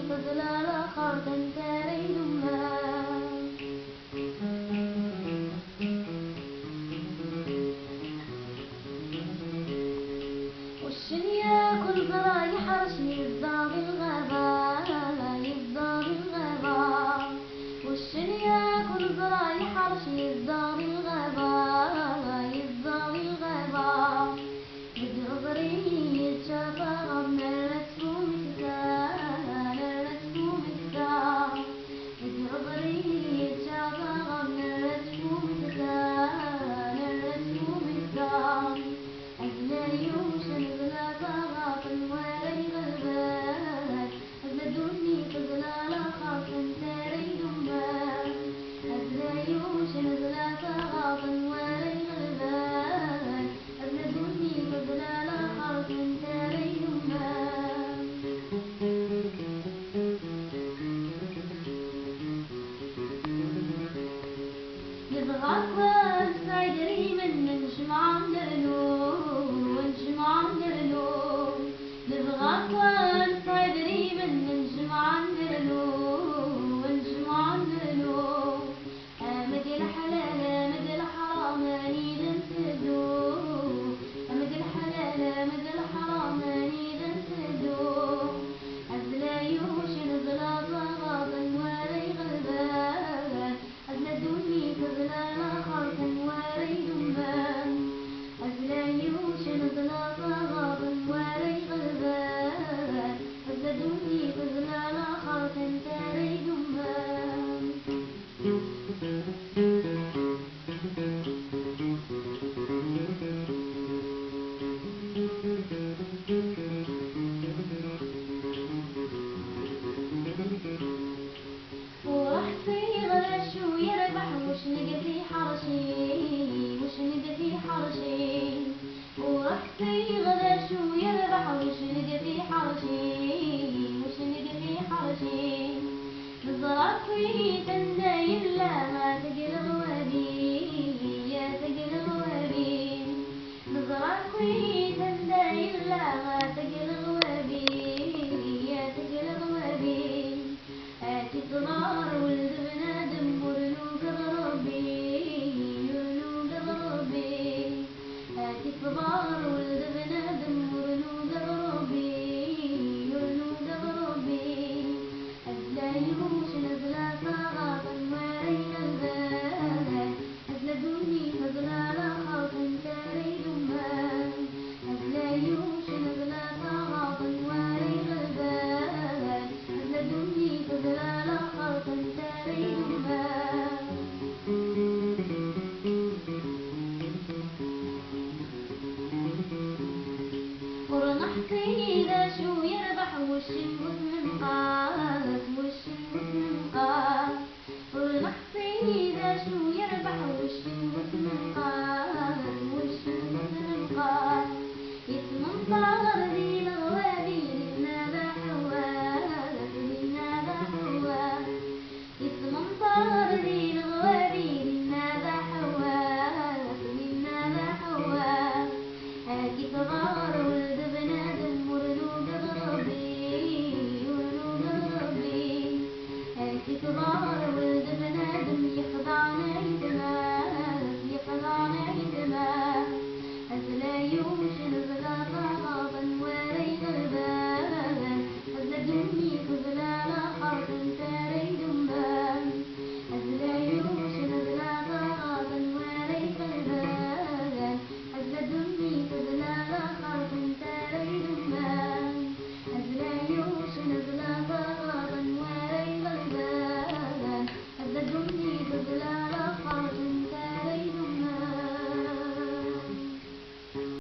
فضلال خرطا تاري دمها والشنيا كل زرع يحرشني يزداد الغابة يزداد الغابة والشنيا كل زرع يحرشني يزداد الغابة يزداد الغابة بدي غزري يتشافى غمنا الرسوم كتان الرسوم كتان بدي غزري يتشافى غمنا الرسوم كتان الرسوم كتان أزلا يوشن أزلا طاغات الوالي غلبان أزلا دوني فزلا لخاف تاري دمان أزلا يوشن أزلا طاغات الوالي غلبان أزلا دوني فزلا لخاف تاري دمان نبغاك ونسايدري من نجمع ندرلو ونجمع ندرلو نبغاك ونسايدري من نجمع ندرلو ونجمع ندرلو أمد الحلال أمد الحرام أنيد نسدو أمد الحلال أمد الحرام أنيد نسدو أزلا يوشن أزلا طغاط واري غلبان أزلا دوني فزلا لخرط واري دمان أزلا يوشن أزلا طغاط واري غلبان أزلا دوني فزلا لخرط تاري دمان ورحت غلاش ويربح وش نلقى في حرشي وش نلقى في حرشي ورحت غلاش ويربح وش نلقى في حرشي وش نلقى في حرشي نزرع في تندايم لا ما تقل غوابي يا تقل غوابي نزرع في تندايم لا ما تقل غوابي يا تقل غوابي هاتي صغار ولد بنادم ورلو قضربي يرلو قضربي هاتي صغار ولد بنادم ورلو قضربي يرلو قضربي أزلا يوشن أزلا طغاط واري غلبان أزلا دوني فزلا لخاف تاري دمان أزلا يوشن أزلا طغاط واري غلبان أزلا دوني فزلا لخاف تاري دمان ورنحتي إذا شو يربح وش نقص من قاس وش نقص من قاس ورنحتي إذا شو يربح وش نقص من قاس وش نقص من قاس يتمنطر ذي الغوابي للنادى حواس للنادى حواس يتمنطر ذي الغوابي للنادى حواس للنادى حواس هاكي صغار ولد بنادم ورلو قضربي ورلو قضربي هاكي صغار ولد بنادم يخضعنا يتماس يخضعنا يتماس أزلا يوم